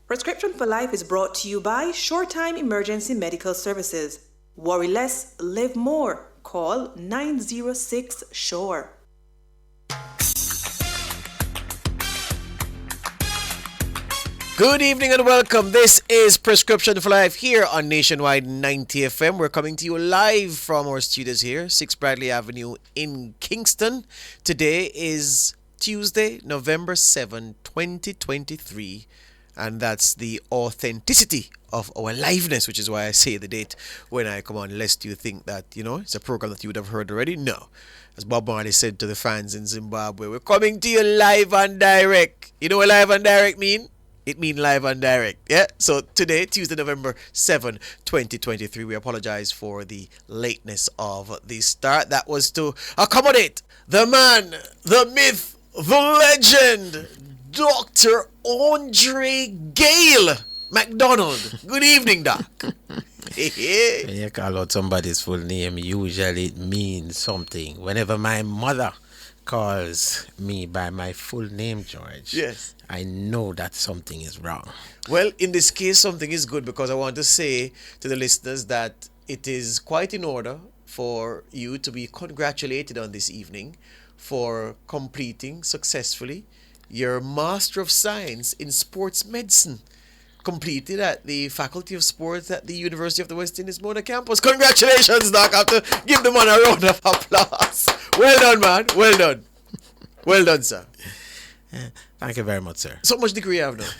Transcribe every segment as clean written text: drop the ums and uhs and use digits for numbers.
Prescription for Life is brought to you by SureTime Emergency Medical Services. Worry less, live more. Call 906-SURE. Good evening and welcome. This is Prescription for Life here on Nationwide 90 FM. We're coming to you live from our studios here, 6 Bradley Avenue in Kingston. Today is Tuesday, November 7, 2023. And that's the authenticity of our liveness, which is why I say the date when I come on, lest you think that, it's a program that you would have heard already. No. As Bob Marley said to the fans in Zimbabwe, we're coming to you live and direct. You know what live and direct mean? It means live and direct. Yeah. So today, Tuesday, November 7, 2023, we apologize for the lateness of the start. That was to accommodate the man, the myth, the legend, Dr. Andre Gale McDonald. Good evening, Doc. When you call out somebody's full name, usually it means something. Whenever my mother calls me by my full name, George, yes, I know that something is wrong. Well, in this case, something is good because I want to say to the listeners that it is quite in order for you to be congratulated on this evening for completing successfully your Master of Science in Sports Medicine, completed at the Faculty of Sports at the University of the West Indies Mona campus. Congratulations, Doc. I have to give the man a round of applause. Well done, man. Well done. Well done, sir. Thank you very much, sir. So much degree you have now?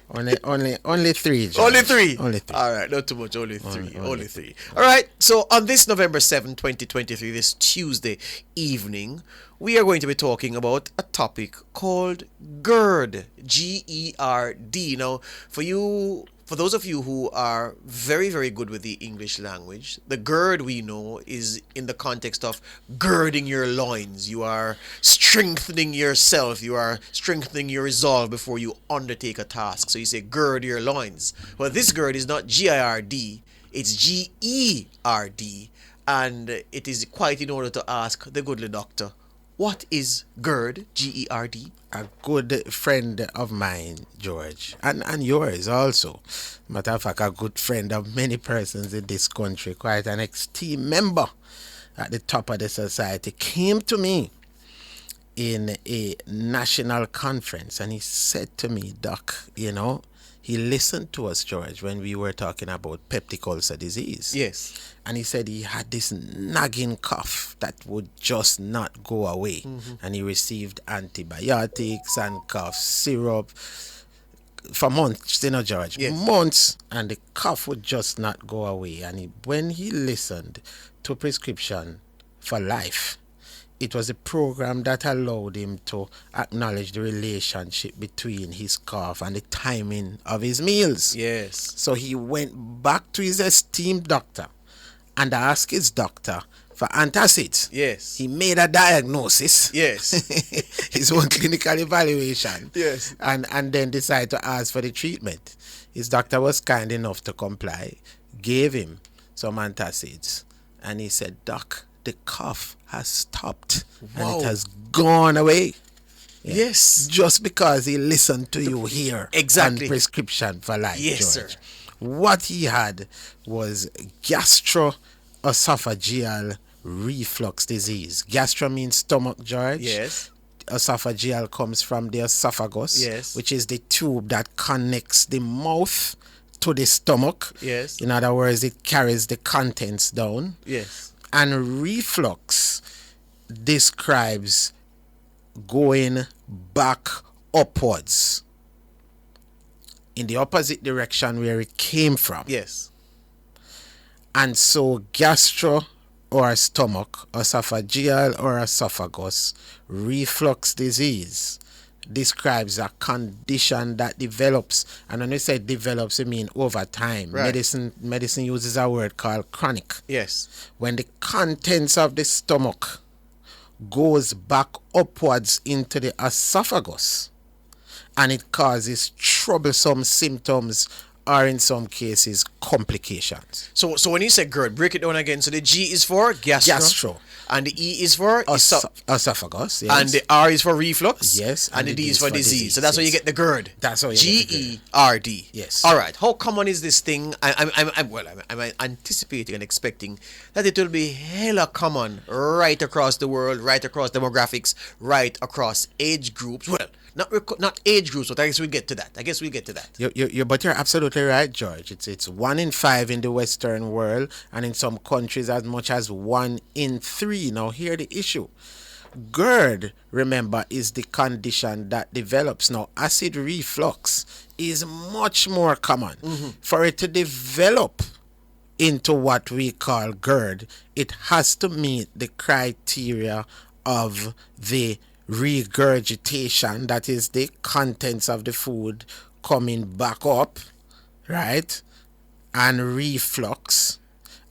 Only three, George. Only three? Only three. All right, not too much. Only three. Only three. All right, so on this November 7, 2023, this Tuesday evening, we are going to be talking about a topic called GERD. G-E-R-D. Now, for those of you who are very, very good with the English language, the GERD we know is in the context of girding your loins. You are strengthening yourself. You are strengthening your resolve before you undertake a task. So you say gird your loins. Well, this GERD is not G-I-R-D. It's G-E-R-D. And it is quite in order to ask the goodly doctor, what is GERD, G-E-R-D? A good friend of mine, George, and yours also. Matter of fact, a good friend of many persons in this country, quite an esteemed member at the top of the society, came to me in a national conference and he said to me, Doc, he listened to us, George, when we were talking about peptic ulcer disease. Yes. And he said he had this nagging cough that would just not go away. Mm-hmm. And he received antibiotics and cough syrup for months, George. Yes. Months, and the cough would just not go away. And when he listened to Prescription for Life, it was a program that allowed him to acknowledge the relationship between his cough and the timing of his meals. Yes. So he went back to his esteemed doctor and asked his doctor for antacids. Yes. He made a diagnosis. Yes. His own clinical evaluation. Yes. And then decided to ask for the treatment. His doctor was kind enough to comply, gave him some antacids, and he said, Doc, the cough has stopped. Wow. And it has gone away. Yeah. Yes. Just because he listened to you here exactly on Prescription for Life, yes, George. Sir. What he had was gastroesophageal reflux disease. Gastro means stomach, George. Yes. Esophageal comes from the esophagus, yes, which is the tube that connects the mouth to the stomach. Yes. In other words, it carries the contents down. Yes. And reflux describes going back upwards in the opposite direction where it came from. Yes. And so gastro or stomach, esophageal or esophagus, reflux disease describes a condition that develops, and when we say develops, it means over time. Right. Medicine uses a word called chronic. Yes. When the contents of the stomach goes back upwards into the esophagus, and it causes troublesome symptoms or in some cases complications. So when you say GERD, break it down again. So the G is for gastro. And the E is for Esophagus, yes. and the R is for reflux. Yes. And the D is for disease. So that's how you get the GERD. That's how you get the GERD. Yes. All right. How common is this thing? I'm anticipating and expecting that it will be hella common right across the world, right across demographics, right across age groups. Well, not age groups, but I guess we'll get to that. But you're absolutely right, George. It's 1 in 5 in the Western world, and in some countries as much as 1 in 3. Now, here the issue. GERD, remember, is the condition that develops. Now, acid reflux is much more common. For it to develop into what we call GERD, it has to meet the criteria of the regurgitation, that is the contents of the food coming back up, right? And reflux.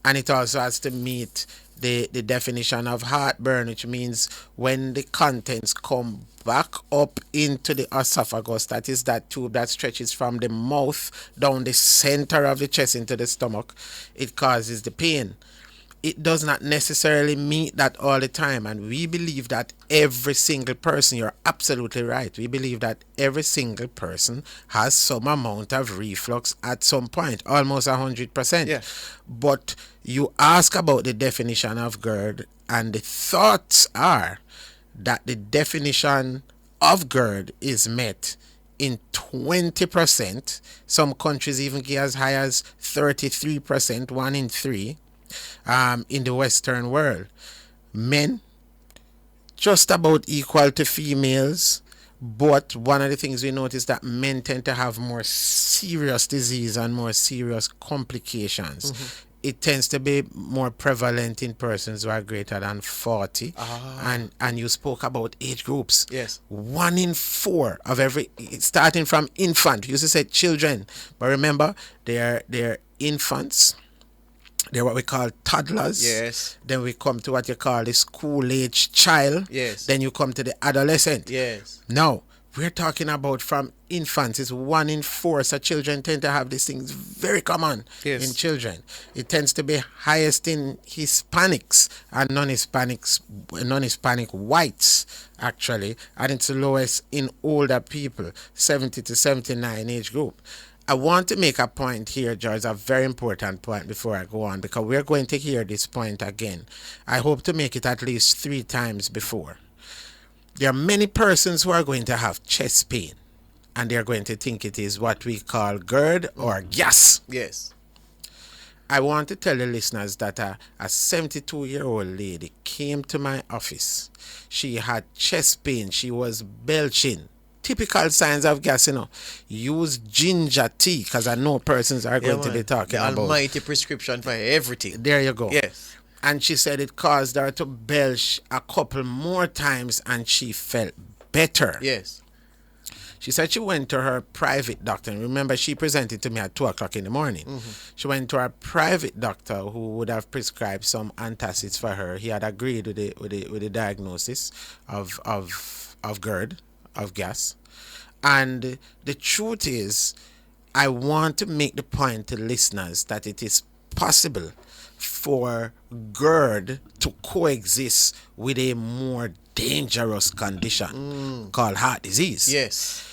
And it also has to meet the definition of heartburn, which means when the contents come back up into the esophagus, that is that tube that stretches from the mouth down the center of the chest into the stomach, it causes the pain. It does not necessarily meet that all the time, and we believe that every single person, you're absolutely right, we believe that every single person has some amount of reflux at some point, almost 100%. Yeah. But you ask about the definition of GERD, and the thoughts are that the definition of GERD is met in 20%. Some countries even get as high as 33%, 1 in 3. In the Western world, men just about equal to females, but one of the things we notice that men tend to have more serious disease and more serious complications. It tends to be more prevalent in persons who are greater than 40. And you spoke about age groups. Yes. 1 in 4 of every, starting from infant. You used to say children, but remember, they're infants. They're what we call toddlers. Yes. Then we come to what you call the school-age child. Yes. Then you come to the adolescent. Yes. Now, we're talking about from infants. It's 1 in 4. So children tend to have these things very common in children. It tends to be highest in Hispanics and non-Hispanic whites, actually. And it's lowest in older people, 70 to 79 age group. I want to make a point here, George, a very important point before I go on, because we're going to hear this point again. I hope to make it at least 3 times before. There are many persons who are going to have chest pain, and they're going to think it is what we call GERD or gas. Yes. I want to tell the listeners that a 72-year-old lady came to my office. She had chest pain. She was belching. Typical signs of gas, Use ginger tea, because I know persons are going to be talking about the almighty prescription for everything. There you go. Yes. And she said it caused her to belch a couple more times, and she felt better. Yes. She said she went to her private doctor. And remember, she presented to me at 2 o'clock in the morning. She went to her private doctor, who would have prescribed some antacids for her. He had agreed with the diagnosis of GERD, of gas. And the truth is, I want to make the point to listeners that it is possible for GERD to coexist with a more dangerous condition called heart disease. Yes.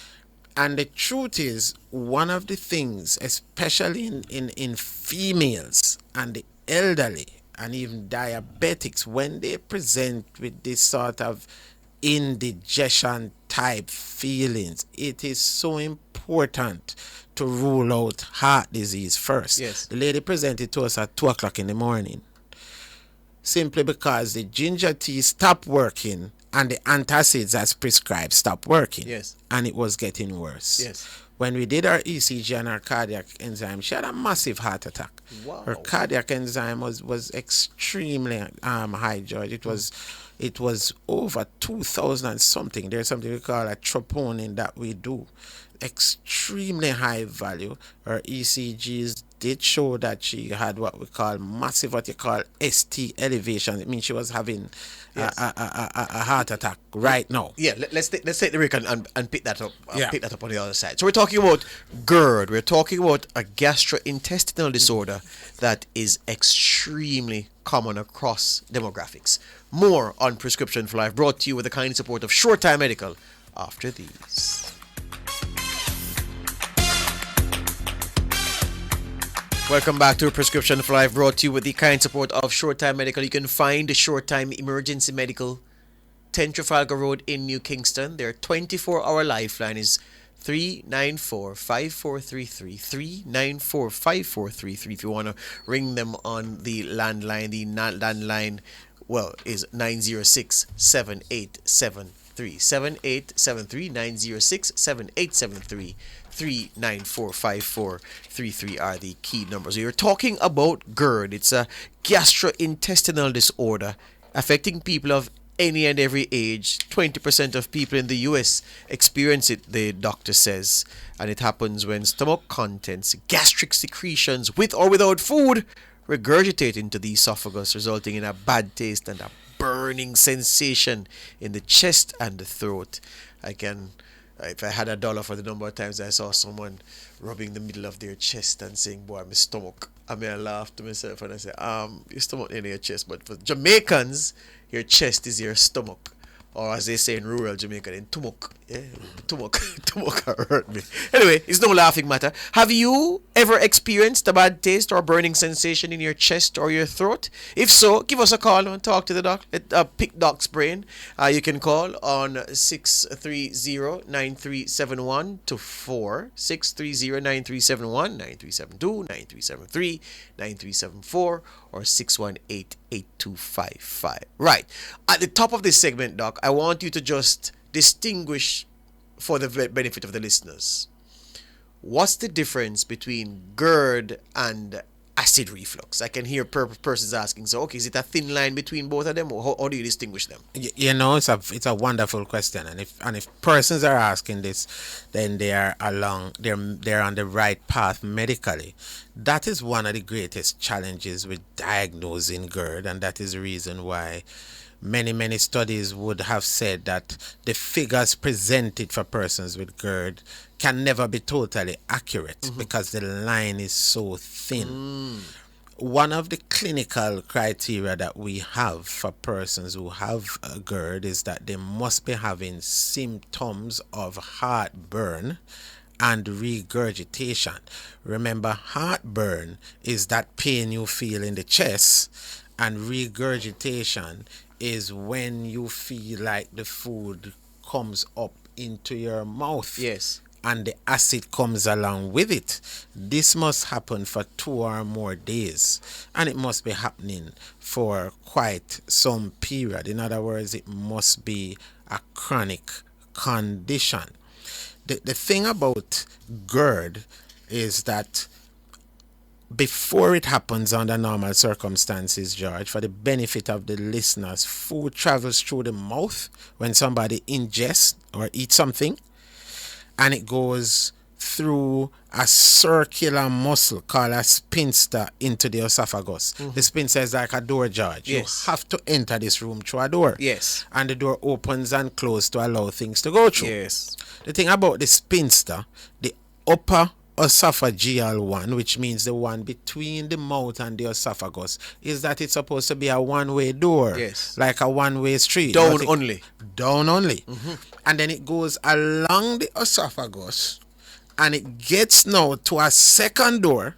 And the truth is, one of the things, especially in females and the elderly and even diabetics, when they present with this sort of indigestion type feelings, it is so important to rule out heart disease first. Yes. The lady presented to us at 2 o'clock in the morning simply because the ginger tea stopped working and the antacids as prescribed stopped working. Yes. And it was getting worse. Yes. When we did our ECG and our cardiac enzyme, she had a massive heart attack. Wow. Her cardiac enzyme was extremely high, George. It was over 2,000 something. There's something we call a troponin that we do. Extremely high value. Her ECGs did show that she had what we call massive, what you call ST elevation. It means she was having a heart heart attack right now. Yeah, let's take the break and pick that up. Yeah. Pick that up on the other side. So we're talking about GERD. We're talking about a gastrointestinal disorder that is extremely common across demographics. More on Prescription for Life, brought to you with the kind support of SureTime Medical after these. Welcome back to Prescription for Life, brought to you with the kind support of SureTime Medical. You can find the SureTime Emergency Medical, 10 Trafalgar Road in New Kingston. Their 24-hour lifeline is 394-5433, 394-5433. If you want to ring them on the landline, is 906-7873. 7873 906-7873 394-5433 are the key numbers. You're talking about GERD. It's a gastrointestinal disorder affecting people of any and every age. 20% of people in the US experience it, the doctor says, and it happens when stomach contents, gastric secretions with or without food, regurgitate into the esophagus, resulting in a bad taste and a burning sensation in the chest and the throat. If I had $1 for the number of times I saw someone rubbing the middle of their chest and saying, "Boy, my stomach," I laugh to myself and I say, your stomach in your chest. But for Jamaicans, your chest is your stomach. Or as they say in rural Jamaica, in tumuk. Yeah, tumuk. Tumuk hurt me. Anyway, it's no laughing matter. Have you ever experienced a bad taste or burning sensation in your chest or your throat? If so, give us a call and talk to the doc. Pick Doc's brain. You can call on 630-9371 to 4, 630-9371, 9372, 9373, 9374, or 618-8255. Right. At the top of this segment, Doc, I want you to just distinguish for the benefit of the listeners. What's the difference between GERD and acid reflux? I can hear persons asking, so okay, is it a thin line between both of them, or how do you distinguish them? It's a wonderful question, and if persons are asking this, then they're on the right path medically. That is one of the greatest challenges with diagnosing GERD, and that is the reason why many studies would have said that the figures presented for persons with GERD can never be totally accurate because the line is so thin. One of the clinical criteria that we have for persons who have GERD is that they must be having symptoms of heartburn and regurgitation. Remember, heartburn is that pain you feel in the chest, and regurgitation is when you feel like the food comes up into your mouth. Yes. And the acid comes along with it. This must happen for 2 or more days, and it must be happening for quite some period. In other words, it must be a chronic condition. The thing about GERD is that before it happens under normal circumstances, George, for the benefit of the listeners, food travels through the mouth when somebody ingests or eats something, and it goes through a circular muscle called a sphincter into the esophagus. The sphincter is like a door, George. Yes. You have to enter this room through a door. Yes. And the door opens and closes to allow things to go through. Yes. The thing about the sphincter, the upper esophageal one, which means the one between the mouth and the esophagus, is that it's supposed to be a one-way door. Yes. Like a one-way street. Down only. Down only. And then it goes along the esophagus, and it gets now to a second door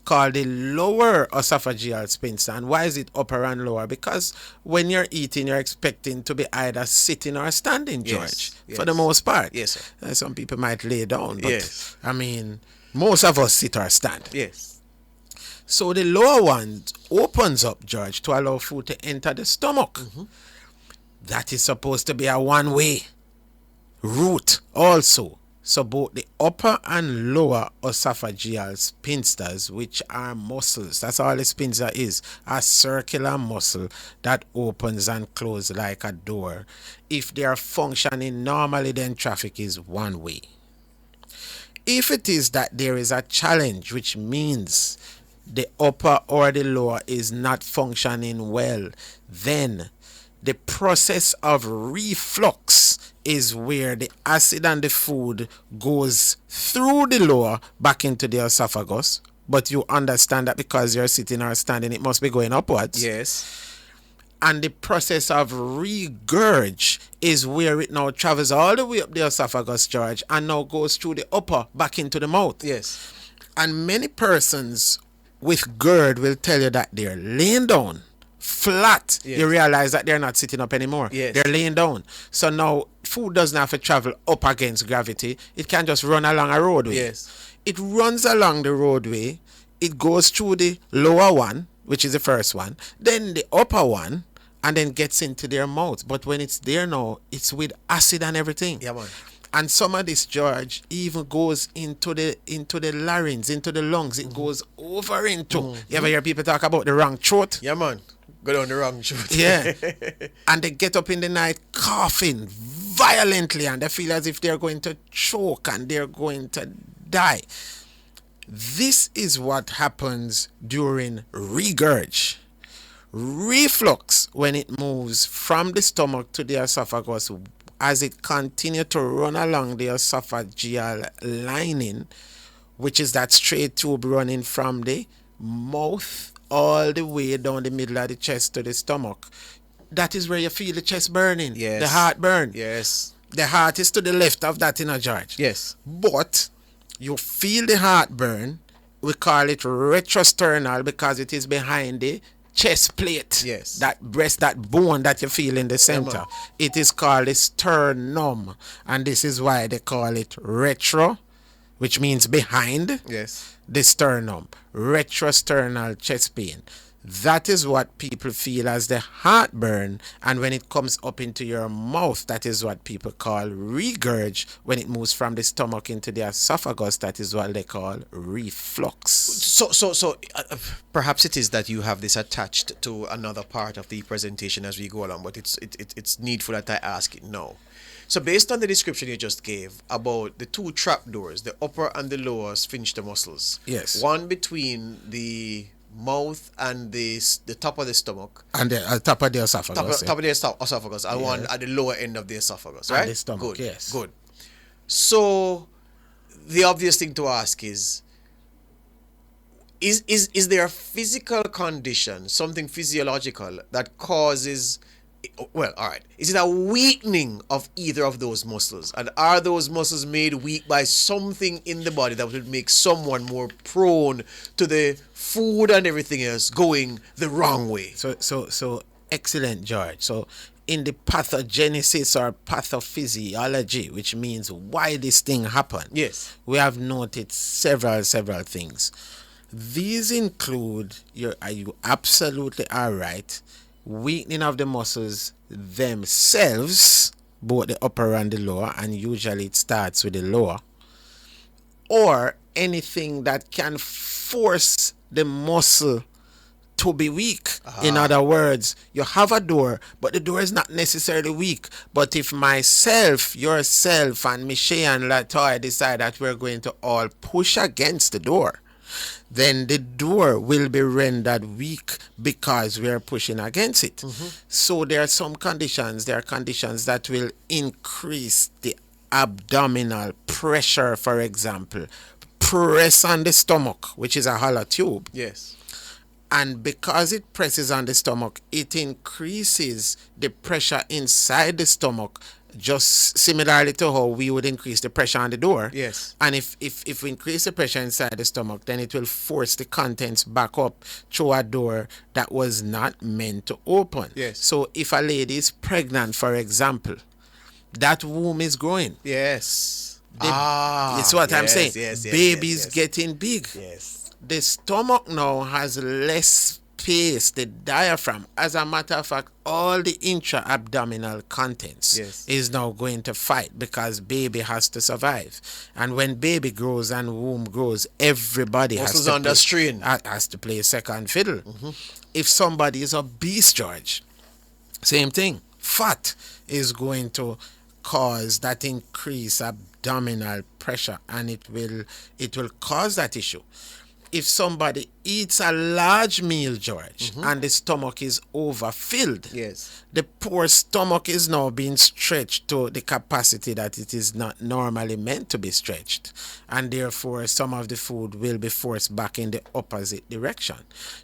called the lower esophageal sphincter. And why is it upper and lower? Because when you're eating, you're expecting to be either sitting or standing, George, for the most part. Yes, sir. Some people might lay down, but Yes. most of us sit or stand. Yes. So the lower one opens up, George, to allow food to enter the stomach. That is supposed to be a one-way route also. So both the upper and lower esophageal sphincters, which are muscles, that's all the sphincter is, a circular muscle that opens and closes like a door. If they are functioning normally, then traffic is one way. If it is that there is a challenge, which means the upper or the lower is not functioning well, then The process of reflux is where the acid and the food goes through the lower back into the esophagus. But you understand that because you're sitting or standing, it must be going upwards. Yes. And the process of regurg is where it now travels all the way up the esophagus, George, and now goes through the upper back into the mouth. Yes. And many persons with GERD will tell you that they're laying down flat. Yes. You realize that they're not sitting up anymore. Yes. They're laying down. So now food doesn't have to travel up against gravity. It can just run along a roadway. Yes. It runs along the roadway. It goes through the lower one, which is the first one, then the upper one, and then gets into their mouth. But when it's there now, it's with acid and everything. Yeah, man. And some of this, George, even goes into the larynx, into the lungs. It goes over into. You ever hear people talk about the wrong throat? Yeah, man. Go down the wrong throat. Yeah. And they get up in the night coughing violently, and they feel as if they're going to choke and they're going to die. This is what happens during regurg. Reflux, when it moves from the stomach to the esophagus, as it continues to run along the esophageal lining, which is that straight tube running from the mouth all the way down the middle of the chest to the stomach. That is where you feel the chest burning, Yes. the heart burn. Yes. The heart is to the left of that, George. Yes. But you feel the heartburn. We call it retrosternal because it is behind the chest plate. Yes. That breast, that bone that you feel in the center. man. It is called the sternum. And this is why they call it retro, which means behind Yes. the sternum. Retrosternal chest pain. That is what people feel as the heartburn, and when it comes up into your mouth, that is what people call regurg. When it moves from the stomach into the esophagus, that is what they call reflux. So, perhaps it is that you have this attached to another part of the presentation as we go along, but it's needful that I ask it now. So, based on the description you just gave about the two trapdoors, the upper and the lower sphincter muscles, Yes. one between the mouth and the top of the stomach, And the top of the esophagus. top of the esophagus, and one at the lower end of the esophagus, And right? the stomach, Good. yes. Good. So, the obvious thing to ask is there a physical condition, something physiological that causes, well, all right, is it a weakening of either of those muscles? And are those muscles made weak by something in the body that would make someone more prone to the food and everything else going the wrong way? So excellent, George. So in the pathogenesis or pathophysiology, which means why this thing happened, Yes. we have noted several things. These include, you absolutely are right, weakening of the muscles themselves, both the upper and the lower, and usually it starts with the lower, or anything that can force the muscle to be weak. In other words, you have a door, but the door is not necessarily weak. But if myself, yourself, and Michelle and Latoya decide that we're going to all push against the door, then the door will be rendered weak because we are pushing against it. So there are some conditions. There are conditions that will increase the abdominal pressure, for example. Press on the stomach, which is a hollow tube. Yes. And because it presses on the stomach, it increases the pressure inside the stomach, just similarly to how we would increase the pressure on the door. Yes. And if we increase the pressure inside the stomach, then it will force the contents back up through a door that was not meant to open. Yes. So if a lady is pregnant, for example, that womb is growing. Yes. It's what I'm saying. Yes, Baby's getting big. Yes. The stomach now has less space, the diaphragm. As a matter of fact, all the intra-abdominal contents is now going to fight because baby has to survive. And when baby grows and womb grows, everybody Muscles under strain. has to play second fiddle. If somebody is obese, George, same thing. Fat is going to cause that increased abdominal pressure, and it will cause that issue. if somebody eats a large meal, George, and the stomach is overfilled, Yes. the poor stomach is now being stretched to the capacity that it is not normally meant to be stretched. And therefore, some of the food will be forced back in the opposite direction.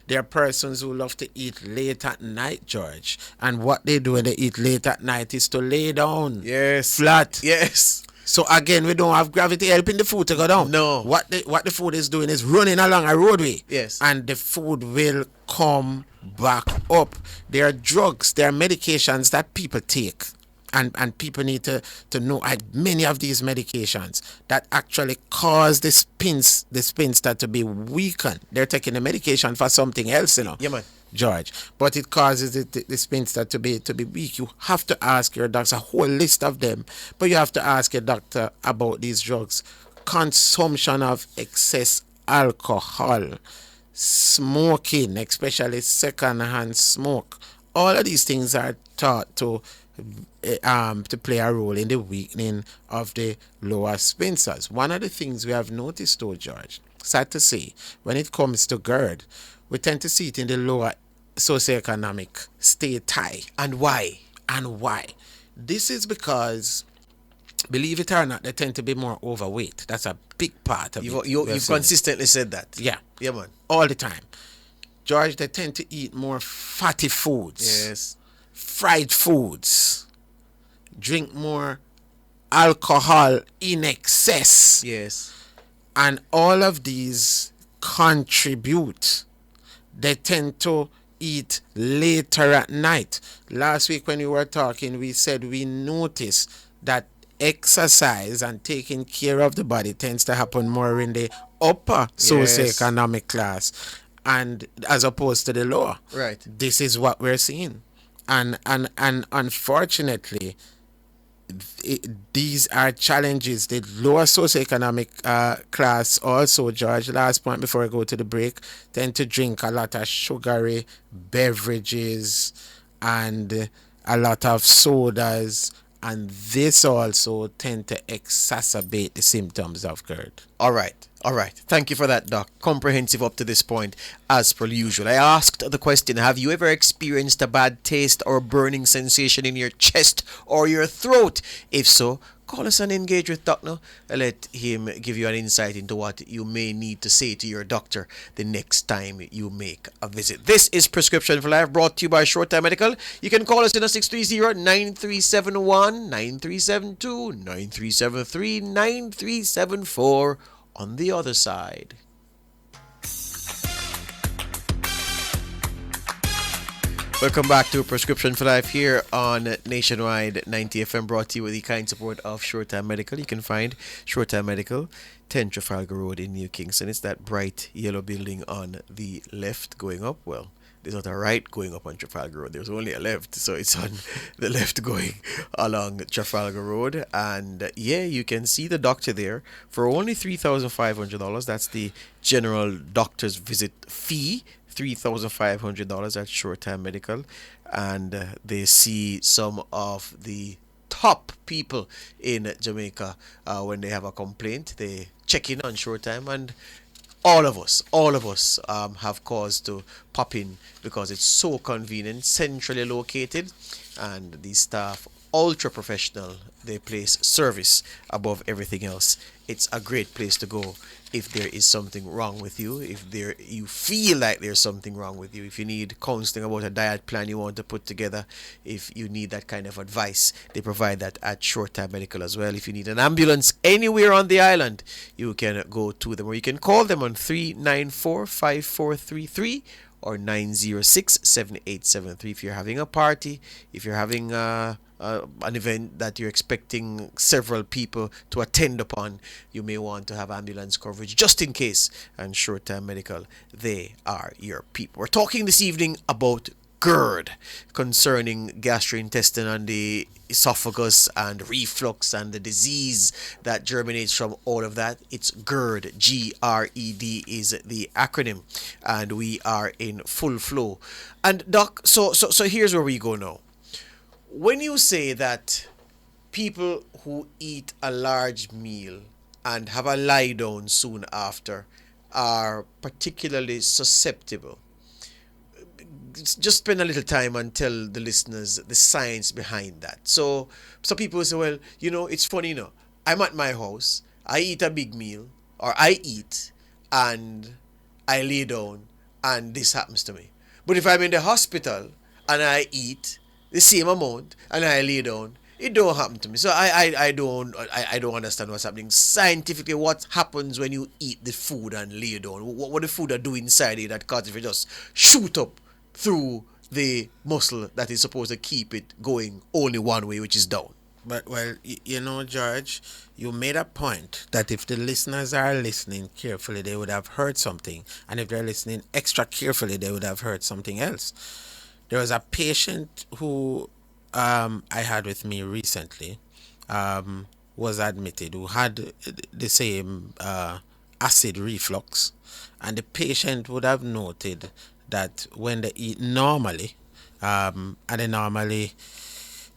There are persons who love to eat late at night, George. And what they do when they eat late at night is to lay down. Yes. Flat. Yes. So again, we don't have gravity helping the food to go down. No. What the food is doing is running along a roadway. Yes. And the food will come back up. There are drugs, there are medications that people take. And people need to know many of these medications that actually cause the sphincter to be weakened. They're taking the medication for something else, Yeah, man. George, but it causes the sphincter to be weak. You have to ask your doctor, a whole list of them, but you have to ask your doctor about these drugs. Consumption of excess alcohol, smoking, especially secondhand smoke. All of these things are thought to play a role in the weakening of the lower sphincters. One of the things we have noticed, though, George, sad to say, when it comes to GERD, we tend to see it in the lower socioeconomic strata. And why? And why? This is because, believe it or not, they tend to be more overweight. That's a big part of it. You've consistently said that. Yeah. Yeah, man. All the time. George, they tend to eat more fatty foods. Yes. Fried foods. Drink more alcohol in excess. Yes. And all of these contribute. They tend to eat later at night. Last week when we were talking, we said we noticed that exercise and taking care of the body tends to happen more in the upper socioeconomic class, and as opposed to the lower. Right. This is what we're seeing. And unfortunately, these are challenges. The lower socioeconomic class also, George, last point before I go to the break, tend to drink a lot of sugary beverages and a lot of sodas, and this also tend to exacerbate the symptoms of GERD. All right. Thank you for that, Doc. Comprehensive up to this point, as per usual. I asked the question, have you ever experienced a bad taste or burning sensation in your chest or your throat? If so, call us and engage with Doc now. Let him give you an insight into what you may need to say to your doctor the next time you make a visit. This is Prescription for Life, brought to you by SureTime Medical. You can call us in 630-9371, 9372, 9373, 9374 on the other side. Welcome back to Prescription for Life here on Nationwide 90 FM, brought to you with the kind support of SureTime Medical. You can find SureTime Medical, 10 Trafalgar Road in New Kingston. It's that bright yellow building on the left going up. Well, there's not a right going up on Trafalgar Road. There's only a left, so it's on the left going along Trafalgar Road. And yeah, you can see the doctor there for only $3,500. That's the general doctor's visit fee. $3,500 at SureTime Medical, and they see some of the top people in Jamaica. When they have a complaint, they check in on SureTime, and all of us have cause to pop in because it's so convenient, centrally located, and the staff ultra professional. They place service above everything else. It's a great place to go if there is something wrong with you, if you feel like there's something wrong with you, if you need counseling about a diet plan you want to put together, if you need that kind of advice, they provide that at SureTime Medical as well. If you need an ambulance anywhere on the island, you can go to them, or you can call them on 394-5433 or 906-7873. If you're having a party, if you're having an event that you're expecting several people to attend upon, you may want to have ambulance coverage just in case. And SureTime Medical, they are your people. We're talking this evening about GERD, concerning gastrointestinal and the esophagus and reflux and the disease that germinates from all of that. It's GERD. GRED is the acronym, and we are in full flow. And Doc, so here's where we go now. When you say that people who eat a large meal and have a lie down soon after are particularly susceptible. Just spend a little time and tell the listeners the science behind that. So some people say, well, it's funny, I'm at my house, I eat a big meal, or I eat, and I lay down, and this happens to me. But if I'm in the hospital and I eat the same amount and I lay down, it don't happen to me. So I don't understand what's happening scientifically. What happens when you eat the food and lay down? What the food are doing inside you that causes it just shoot up through the muscle that is supposed to keep it going only one way, which is down. But, well, George, you made a point that if the listeners are listening carefully, they would have heard something. And if they're listening extra carefully, they would have heard something else. There was a patient who I had with me recently, was admitted, who had the same acid reflux. And the patient would have noted that when they eat normally, and they normally,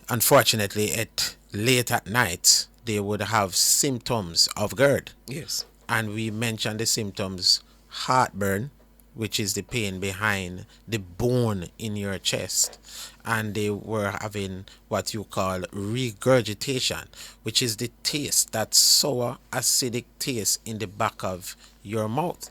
unfortunately, late at night, they would have symptoms of GERD. Yes. And we mentioned the symptoms: heartburn, which is the pain behind the bone in your chest. And they were having what you call regurgitation, which is the taste, that sour, acidic taste in the back of your mouth.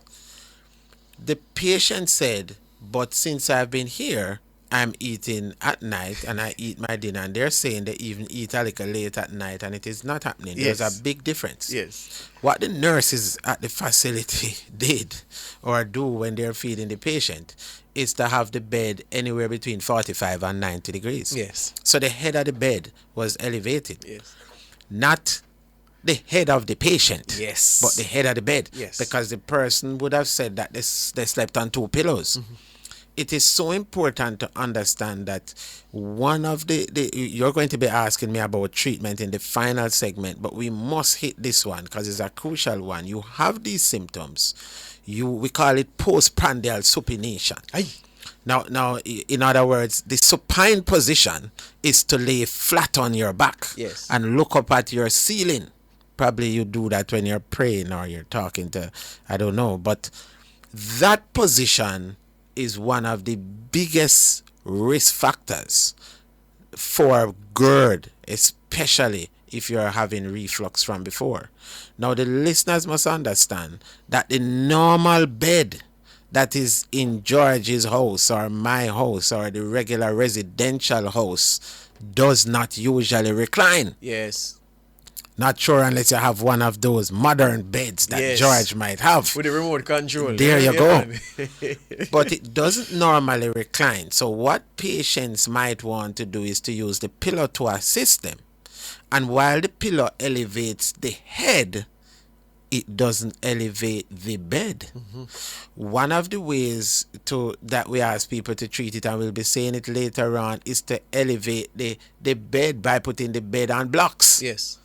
The patient said, but since I've been here, I'm eating at night and I eat my dinner, and they're saying they even eat a little late at night, and it is not happening. Yes. There's a big difference. Yes. What the nurses at the facility did or do when they're feeding the patient is to have the bed anywhere between 45 and 90 degrees. Yes. So the head of the bed was elevated. Yes. Not the head of the patient. Yes. But the head of the bed. Yes. Because the person would have said that they slept on two pillows. Mm-hmm. It is so important to understand that one of you're going to be asking me about treatment in the final segment, but we must hit this one because it's a crucial one. You have these symptoms. We call it postprandial supination. Aye. Now, in other words, the supine position is to lay flat on your back. Yes. And look up at your ceiling. Probably you do that when you're praying or you're talking to, I don't know, but that position is one of the biggest risk factors for GERD, especially if you're having reflux from before. Now, the listeners must understand that the normal bed that is in George's house or my house or the regular residential house does not usually recline. Yes. Not sure unless you have one of those modern beds that Yes. George might have. With the remote control. There you go. Man. But it doesn't normally recline. So what patients might want to do is to use the pillow to assist them. And while the pillow elevates the head, it doesn't elevate the bed. Mm-hmm. One of the ways that we ask people to treat it, and we'll be saying it later on, is to elevate the bed by putting the bed on blocks. Yes.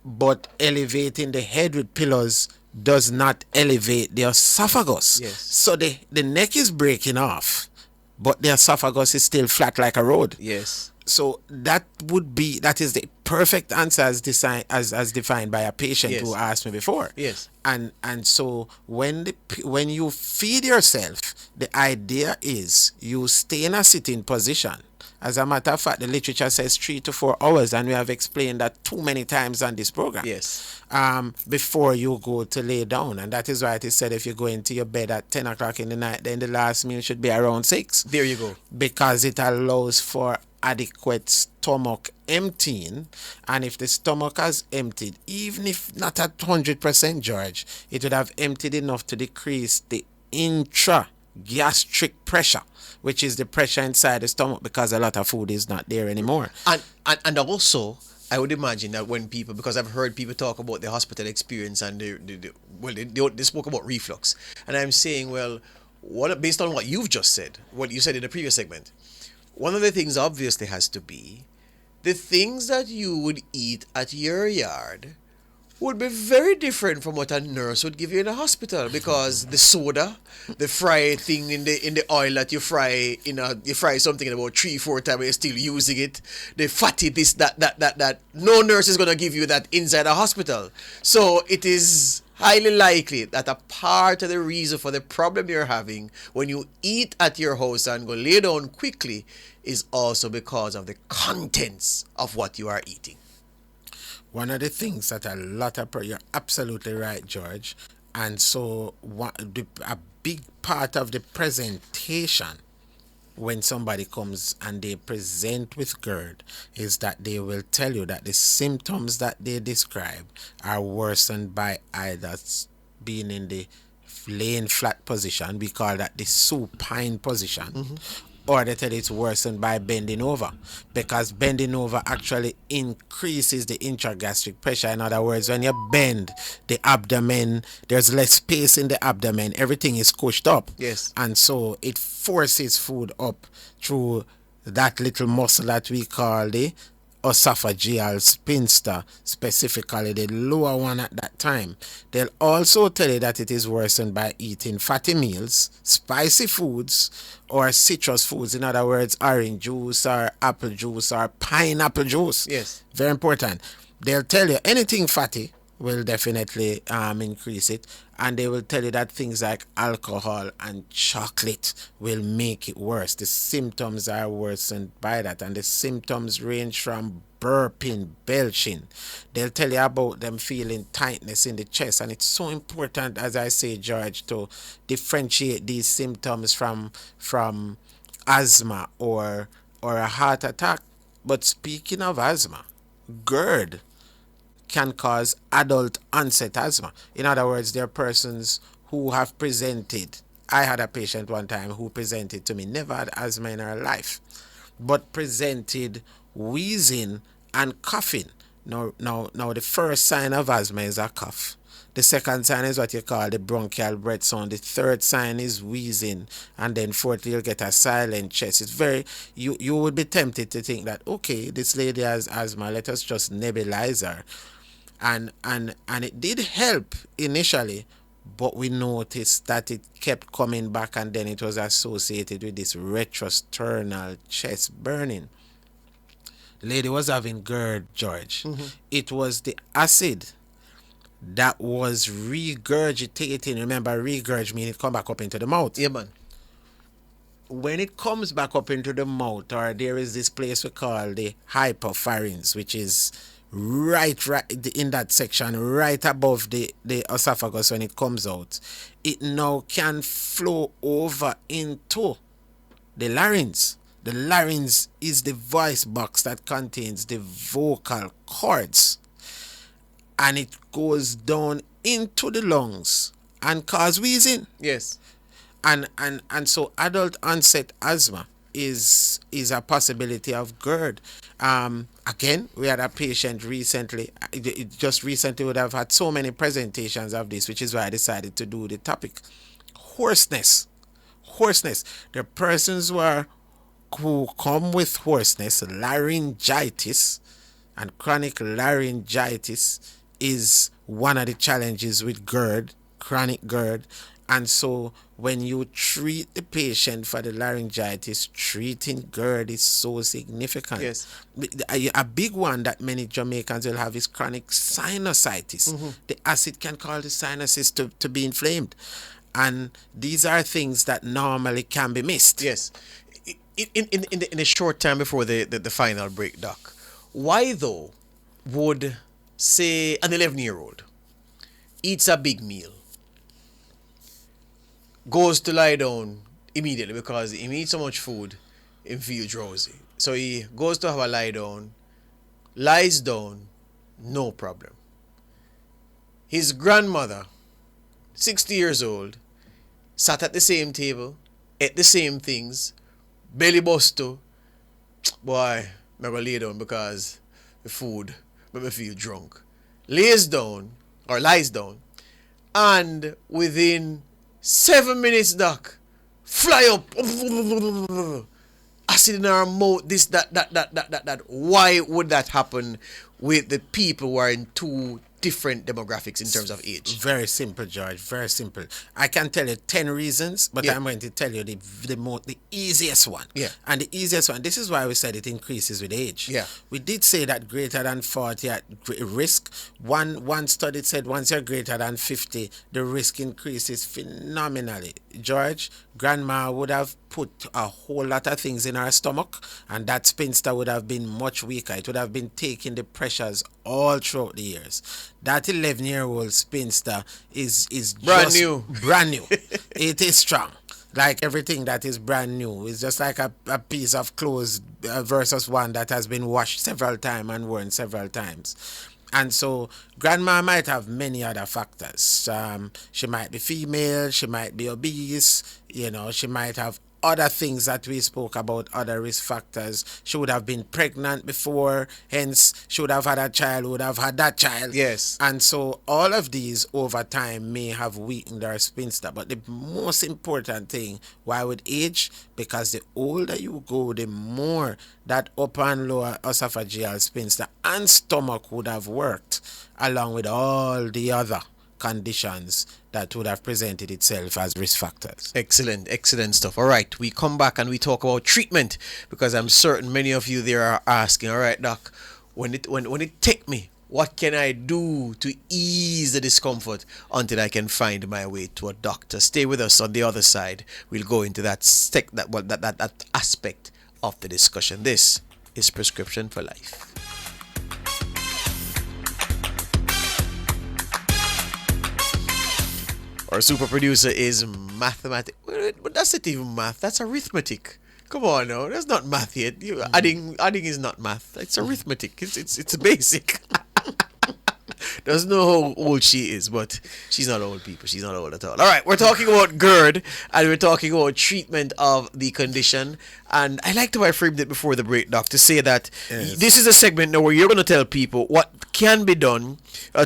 But elevating the head with pillows does not elevate the esophagus. Yes. So the neck is breaking off, but the esophagus is still flat like a road. Yes. So that is the perfect answer as defined by a patient Yes. who asked me before. Yes. And so when you feed yourself, the idea is you stay in a sitting position. As a matter of fact, the literature says 3 to 4 hours, and we have explained that too many times on this program. Yes. Before you go to lay down. And that is why it is said if you go into your bed at 10 o'clock in the night, then the last meal should be around 6. There you go. Because it allows for adequate stomach emptying. And if the stomach has emptied, even if not at 100%, George, it would have emptied enough to decrease the intra-gastric pressure, which is the pressure inside the stomach, because a lot of food is not there anymore. And also, I would imagine that when people, because I've heard people talk about the hospital experience and they spoke about reflux, and I'm saying, well, based on what you've just said, what you said in the previous segment, one of the things obviously has to be the things that you would eat at your yard would be very different from what a nurse would give you in a hospital, because the soda, the fry thing in the oil that you fry you fry something in about 3-4 times, you're still using it. The fatty this that no nurse is gonna give you that inside a hospital. So it is highly likely that a part of the reason for the problem you're having when you eat at your house and go lay down quickly is also because of the contents of what you are eating. One of the things that a lot of you're absolutely right, George. And so a big part of the presentation when somebody comes and they present with GERD is that they will tell you that the symptoms that they describe are worsened by either being in the laying flat position, we call that the supine position, or they tell it's worsened by bending over, because bending over actually increases the intragastric pressure. In other words, when you bend the abdomen, there's less space in the abdomen, everything is pushed up. Yes. And so it forces food up through that little muscle that we call the esophageal sphincter, specifically the lower one at that time. They'll also tell you that it is worsened by eating fatty meals, spicy foods, or citrus foods. In other words, orange juice or apple juice or pineapple juice. Yes. Very important. They'll tell you anything fatty will definitely increase it, and they will tell you that things like alcohol and chocolate will make it worse. The symptoms are worsened by that, and the symptoms range from burping, belching. They'll tell you about them feeling tightness in the chest, and it's so important, as I say, George, to differentiate these symptoms from asthma or a heart attack. But speaking of asthma, GERD can cause adult onset asthma. In other words, there are persons who have presented. I had a patient one time who presented to me, never had asthma in her life, but presented wheezing and coughing. Now, the first sign of asthma is a cough. The second sign is what you call the bronchial breath sound. The third sign is wheezing. And then fourthly, you'll get a silent chest. It's very, you would be tempted to think that, okay, this lady has asthma, let us just nebulize her. And it did help initially, but we noticed that it kept coming back, and then it was associated with this retrosternal chest burning. The lady was having GERD, George. It was the acid that was regurgitating. Remember, regurg means it come back up into the mouth. Yeah, man. When it comes back up into the mouth, or there is this place we call the hypopharynx, which is right in that section, right above the esophagus. When it comes out, it now can flow over into the larynx. The larynx is the voice box that contains the vocal cords, and it goes down into the lungs and cause wheezing. Yes. And so adult onset asthma is a possibility of GERD. Again, we had a patient recently, just recently would have had so many presentations of this, which is why I decided to do the topic. Hoarseness. The persons who come with hoarseness, laryngitis, and chronic laryngitis is one of the challenges with GERD, chronic GERD. And so when you treat the patient for the laryngitis, treating GERD is so significant. Yes. A big one that many Jamaicans will have is chronic sinusitis. The acid can cause the sinuses to be inflamed. And these are things that normally can be missed. Yes. In the short time before the final break, Doc, why though would, say, an 11-year-old eats a big meal, goes to lie down immediately because he eats so much food, he feels drowsy. So he goes to have a lie down, lies down, no problem. His grandmother, 60 years old, sat at the same table, ate the same things, belly busto. Boy, I'm going to lay down because the food made me feel drunk. Lies down, and within 7 minutes, Doc, fly up, acid in our mouth, that. Why would that happen with the people who are in 2, different demographics in terms of age? Very simple, George. Very simple. I can tell you 10 reasons, but Yeah. I'm going to tell you the easiest one. Yeah. And the easiest one, this is why we said it increases with age. Yeah. We did say that greater than 40 at risk. One study said once you're greater than 50, the risk increases phenomenally. George, grandma would have put a whole lot of things in her stomach, and that spinster would have been much weaker. It would have been taking the pressures all throughout the years. That 11-year-old spinster is Brand just new. brand new. It is strong. Like everything that is brand new. It's just like a piece of clothes versus one that has been washed several times and worn several times. And so grandma might have many other factors. She might be female, she might be obese, she might have other things that we spoke about, other risk factors. She would have been pregnant before, hence she would have had a child, would have had that child. Yes. And so all of these over time may have weakened our spinster. But the most important thing, why with age? Because the older you go, the more that upper and lower esophageal spinster and stomach would have worked, along with all the other conditions that would have presented itself as risk factors. Excellent stuff. All right, we come back and we talk about treatment, because I'm certain many of you there are asking, all right, doc, when it take me, what can I do to ease the discomfort until I can find my way to a doctor? Stay with us. On the other side, we'll go into that aspect of the discussion. This is Prescription for Life. Our super producer is mathematics. But that's not even math. That's arithmetic. Come on now. That's not math yet. Adding is not math. It's arithmetic. It's basic. Doesn't know how old she is, but she's not old, people. She's not old at all. All right, we're talking about GERD, and we're talking about treatment of the condition. And I liked how I framed it before the break, Doc, to say that this is a segment now where you're going to tell people what can be done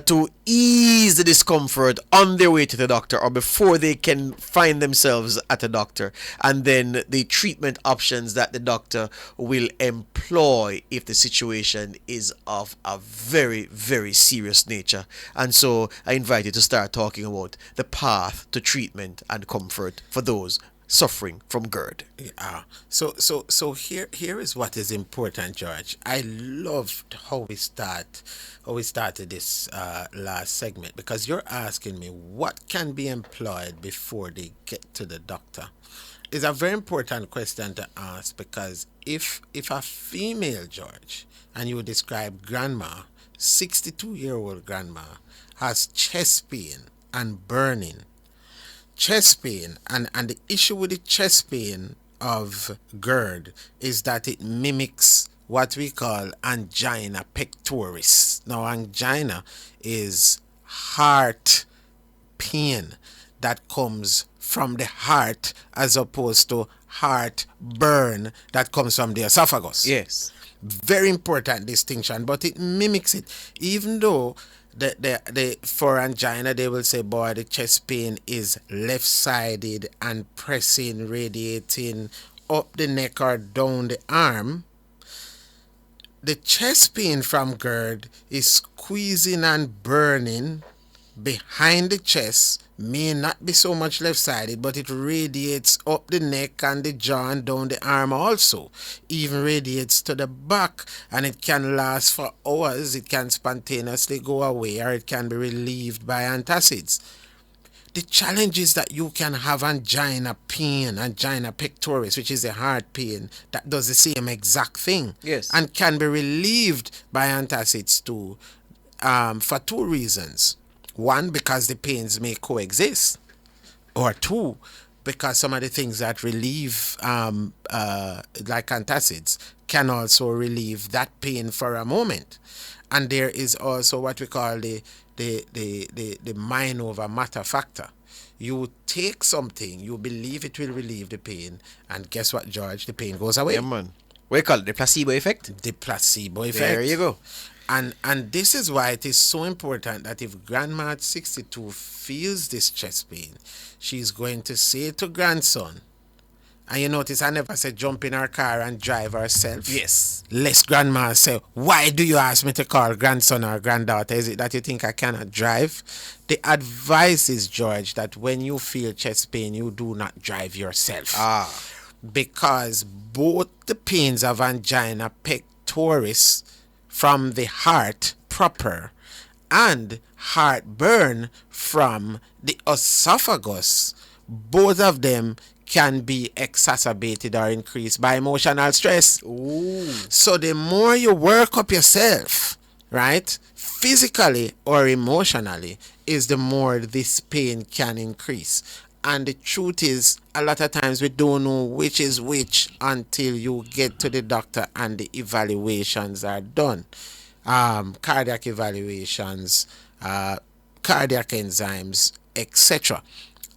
to ease the discomfort on their way to the doctor or before they can find themselves at a doctor, and then the treatment options that the doctor will employ if the situation is of a very, very serious nature. And so I invite you to start talking about the path to treatment and comfort for those suffering from GERD. So here is what is important, George. I loved how we started this last segment, because you're asking me what can be employed before they get to the doctor. It's a very important question to ask, because if a female, George, and you describe grandma, 62-year-old grandma, has chest pain and burning, chest pain, and the issue with the chest pain of GERD is that it mimics what we call angina pectoris. Now, angina is heart pain that comes from the heart, as opposed to heartburn that comes from the esophagus. Yes. Very important distinction, but it mimics it. Even though for angina, they will say, boy, the chest pain is left-sided and pressing, radiating up the neck or down the arm. The chest pain from GERD is squeezing and burning behind the chest, may not be so much left-sided, but it radiates up the neck and the jaw and down the arm also. Even radiates to the back, and it can last for hours. It can spontaneously go away, or it can be relieved by antacids. The challenge is that you can have angina pain, angina pectoris, which is a heart pain that does the same exact thing. Yes. And can be relieved by antacids too, for two reasons. One, because the pains may coexist, or two, because some of the things that relieve, like antacids, can also relieve that pain for a moment. And there is also what we call the mind over matter factor. You take something, you believe it will relieve the pain, and guess what, George? The pain goes away. Yeah, man. What do you call it? The placebo effect? The placebo effect. There you go. And this is why it is so important that if grandma at 62 feels this chest pain, she's going to say to grandson, And you notice I never said jump in our car and drive ourselves. Yes. Lest grandma say, why do you ask me to call grandson or granddaughter? Is it that you think I cannot drive? The advice is, George, that when you feel chest pain, you do not drive yourself. Because both the pains of angina pectoris from the heart proper and heartburn from the esophagus, both of them can be exacerbated or increased by emotional stress. Ooh. So the more you work up yourself, right, physically or emotionally, is the more this pain can increase. And the truth is, a lot of times we don't know which is which until you get to the doctor and the evaluations are done. Cardiac evaluations, cardiac enzymes, etc.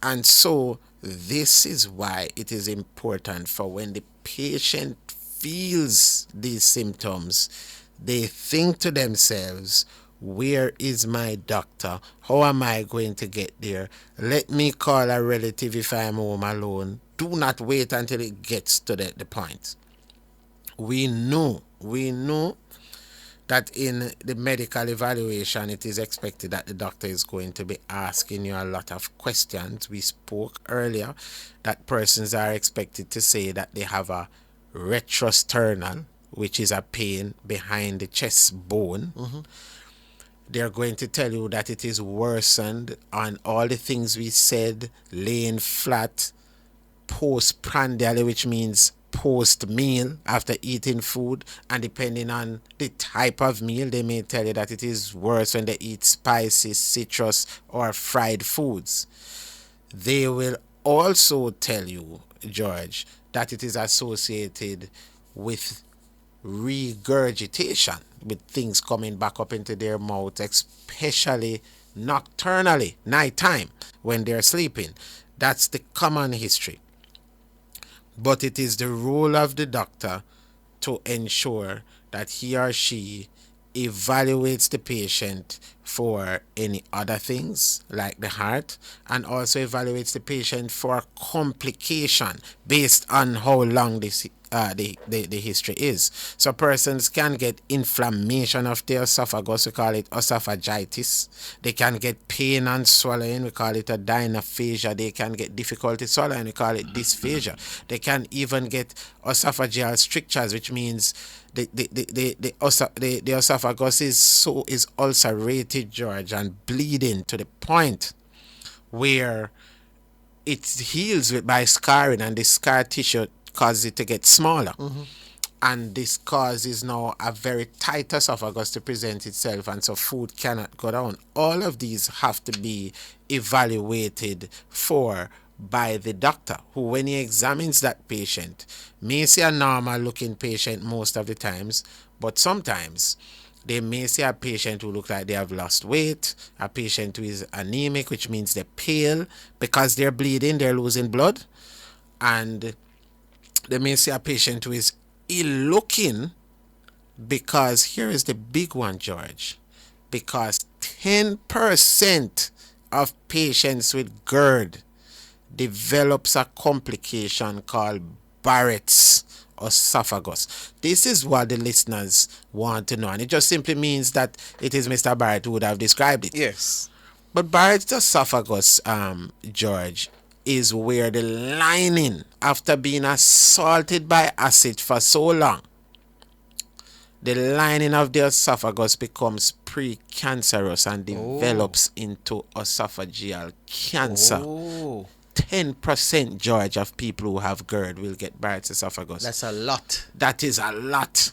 And so this is why it is important for when the patient feels these symptoms, they think to themselves, where is my doctor? How am I going to get there? Let me call a relative if I am home alone. Do not wait until it gets to the point. We know that in the medical evaluation, it is expected that the doctor is going to be asking you a lot of questions. We spoke earlier that persons are expected to say that they have a retrosternal, which is a pain behind the chest bone. They're going to tell you that it is worsened on all the things we said, laying flat, postprandially, which means post-meal after eating food, and depending on the type of meal, they may tell you that it is worse when they eat spicy, citrus, or fried foods. They will also tell you, George, that it is associated with regurgitation, with things coming back up into their mouth, especially nocturnally, nighttime, when they're sleeping. That's the common history. But it is the role of the doctor to ensure that he or she evaluates the patient for any other things like the heart, and also evaluates the patient for complication based on how long this the history is. So persons can get inflammation of the esophagus, we call it esophagitis. They can get pain and swallowing, we call it a dynaphagia. They can get difficulty swallowing, we call it dysphagia. They can even get esophageal strictures, which means the esophagus is ulcerated, George, and bleeding to the point where it heals by scarring, and the scar tissue causes it to get smaller. And this causes now a very tight esophagus to present itself, and so food cannot go down. All of these have to be evaluated for by the doctor, who, when he examines that patient, may see a normal looking patient most of the times, but sometimes they may see a patient who look like they have lost weight, a patient who is anemic, which means they're pale because they're bleeding, they're losing blood, and they may see a patient who is ill looking, because here is the big one, George, because 10% of patients with GERD develops a complication called Barrett's esophagus. This is what the listeners want to know, and it just simply means that it is Mr. Barrett who would have described it. Yes. But Barrett's esophagus, George, is where the lining, after being assaulted by acid for so long, the lining of the esophagus becomes precancerous and develops into esophageal cancer. 10%, George, of people who have GERD will get Barrett's esophagus. That's a lot. That is a lot.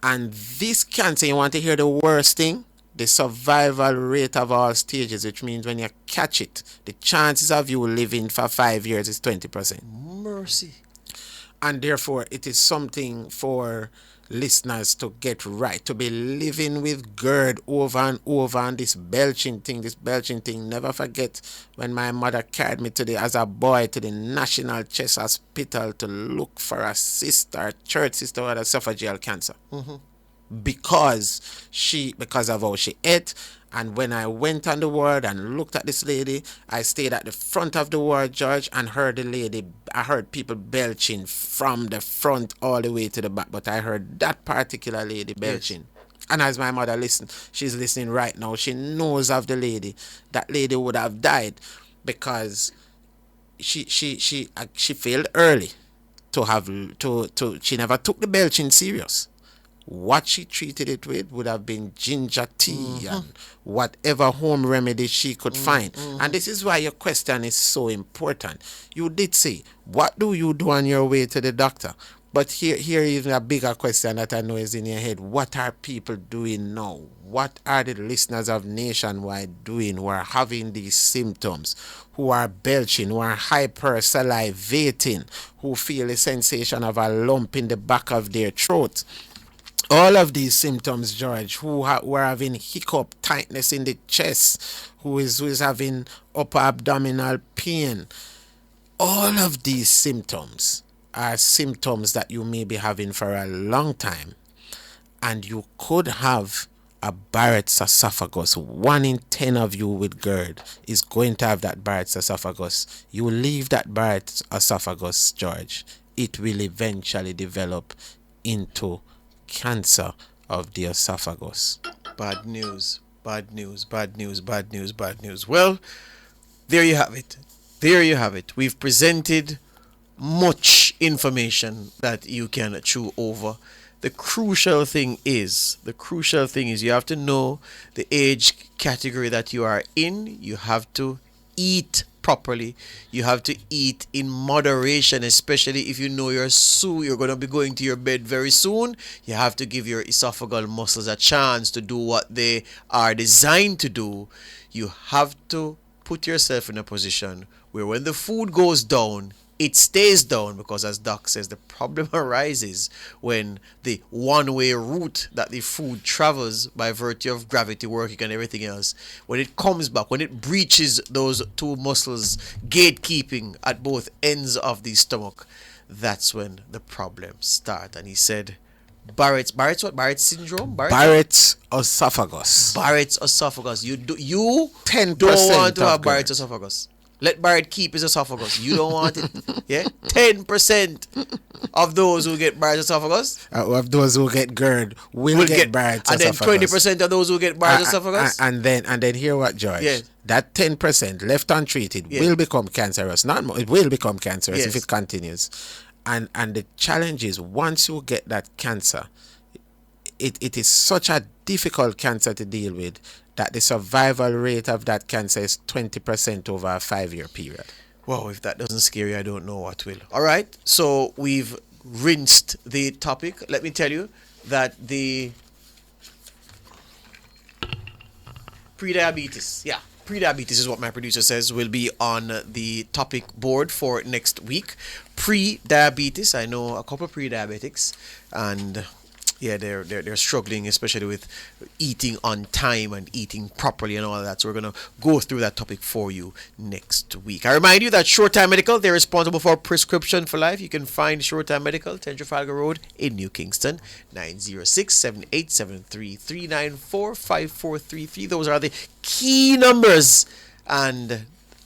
And this cancer, you want to hear the worst thing? The survival rate of all stages, which means when you catch it, the chances of you living for 5 years is 20%. Mercy. And therefore, it is something for listeners to get right, to be living with GERD over and over, and this belching thing. Never forget when my mother carried me as a boy to the National Chest Hospital to look for a church sister who had esophageal cancer. Because of how she ate And when I went on the ward and looked at this lady, I stayed at the front of the ward, George, and I heard people belching from the front all the way to the back, but I heard that particular lady belching. Yes. And as my mother she's listening right now, she knows of the lady. That lady would have died because she failed early she never took the belching serious. What she treated it with would have been ginger tea and whatever home remedy she could find. And this is why your question is so important. You did say, what do you do on your way to the doctor? But here is a bigger question that I know is in your head. What are people doing now? What are the listeners of Nationwide doing who are having these symptoms, who are belching, who are hypersalivating, who feel a sensation of a lump in the back of their throat? All of these symptoms, George, who are having hiccup, tightness in the chest, who is having upper abdominal pain, all of these symptoms are symptoms that you may be having for a long time, and you could have a Barrett's esophagus. 1 in 10 of you with GERD is going to have that Barrett's esophagus. You leave that Barrett's esophagus, George, it will eventually develop into cancer of the esophagus. Bad news, bad news, bad news, bad news, bad news. Well, there you have it. There you have it. We've presented much information that you can chew over. The crucial thing is you have to know the age category that you are in. You have to eat properly. You have to eat in moderation, especially if you know you're going to be going to your bed very soon. You have to give your esophageal muscles a chance to do what they are designed to do. You have to put yourself in a position where when the food goes down, it stays down, because as Doc says, the problem arises when the one-way route that the food travels by virtue of gravity working and everything else, when it comes back, when it breaches those two muscles gatekeeping at both ends of the stomach, that's when the problems start. And he said, Barrett's syndrome? Barrett's esophagus. Barrett's esophagus. You 10% don't want to have GERD. Barrett's esophagus. Let Barrett keep his esophagus. You don't want it. Yeah? 10% of those who get Barrett's esophagus. Of those who get GERD will get Barrett's esophagus. And then 20% of those who get Barrett's esophagus. And then hear what, George? Yes. That 10% left untreated will become cancerous. Not more, it will become cancerous if it continues. And the challenge is, once you get that cancer, it is such a difficult cancer to deal with that the survival rate of that cancer is 20% over a 5-year period. Wow, if that doesn't scare you, I don't know what will. All right, so we've rinsed the topic. Let me tell you that the prediabetes is what my producer says will be on the topic board for next week. Pre-diabetes, I know a couple of pre-diabetics, and yeah, they're struggling, especially with eating on time and eating properly and all of that. So we're going to go through that topic for you next week. I remind you that SureTime Medical, they're responsible for prescription for life. You can find SureTime Medical, 10 Trafalgar Road in New Kingston, 906-7873-394-5433. Those are the key numbers. And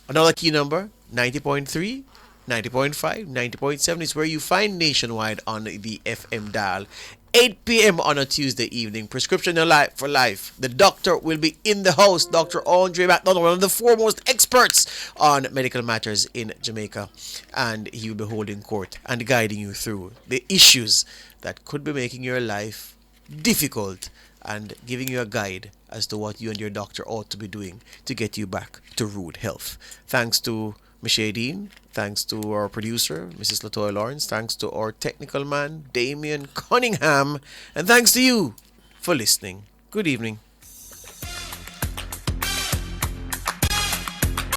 another key number, 90.3, 90.5, 90.7 is where you find Nationwide on the FM dial. 8 p.m. on a Tuesday evening. Prescription for life. The doctor will be in the house. Dr. Andre McDonald, one of the foremost experts on medical matters in Jamaica. And he will be holding court and guiding you through the issues that could be making your life difficult and giving you a guide as to what you and your doctor ought to be doing to get you back to rude health. Thanks to Michelle Dean, thanks to our producer, Mrs. Latoya Lawrence, thanks to our technical man, Damian Cunningham, and thanks to you for listening. Good evening.